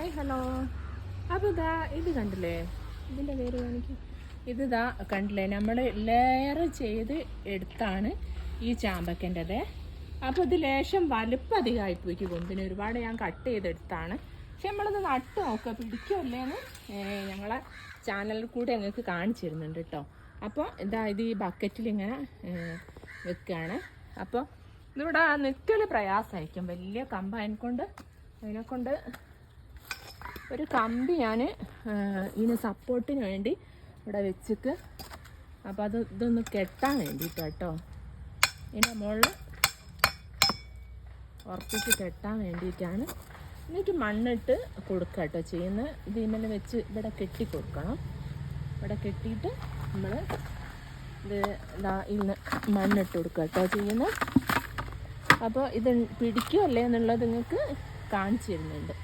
Hi hello. അപ്പോൾ ഇതാ ഇത് കണ്ടില്ലേ, ഇതിൻ്റെ പേര് കാണിക്കും. ഇതാ കണ്ടില്ലേ, നമ്മൾ ലെയർ ചെയ്ത് എടുത്താണ് ഈ ചാമ്പക്കൻ്റെത്. അപ്പോൾ ഇത് ലേശം വലുപ്പം അധികമായിപ്പോയിക്ക് കൊമ്പിന്, ഒരുപാട് ഞാൻ കട്ട് ചെയ്തെടുത്താണ്. പക്ഷെ നമ്മളത് നട്ട് നോക്കുക പിടിക്കുമല്ലേന്ന് ഞങ്ങളെ ചാനലിൽ കൂടെ ഞങ്ങൾക്ക് കാണിച്ചിരുന്നുണ്ട് കേട്ടോ. അപ്പോൾ ഇതാ ഇത് ഈ ബക്കറ്റിൽ ഇങ്ങനെ വെക്കുകയാണ്. അപ്പോൾ ഇതിവിടെ നിൽക്കൽ പ്രയാസമായിരിക്കും, വലിയ കമ്പ് അതിനെക്കൊണ്ട് ഒരു കമ്പി ഞാൻ ഇതിന് സപ്പോർട്ടിന് വേണ്ടി ഇവിടെ വെച്ചിട്ട്, അപ്പോൾ ഇതൊന്ന് കെട്ടാൻ വേണ്ടിയിട്ട് കേട്ടോ, ഇതിൻ്റെ മുകളിൽ ഉറപ്പിച്ച് കെട്ടാൻ വേണ്ടിയിട്ടാണ്. എന്നിട്ട് മണ്ണിട്ട് കൊടുക്കുക കേട്ടോ ചെയ്യുന്നത്. ഇതിന്മേൽ വെച്ച് ഇവിടെ കെട്ടി കൊടുക്കണം. ഇവിടെ കെട്ടിയിട്ട് നമ്മൾ ഇന്ന് മണ്ണിട്ട് കൊടുക്കുക കേട്ടോ ചെയ്യുന്നത്. അപ്പോൾ ഇത് പിടിക്കുമല്ലേ എന്നുള്ളത് നിങ്ങൾക്ക് കാണിച്ചു തരുന്നുണ്ട്.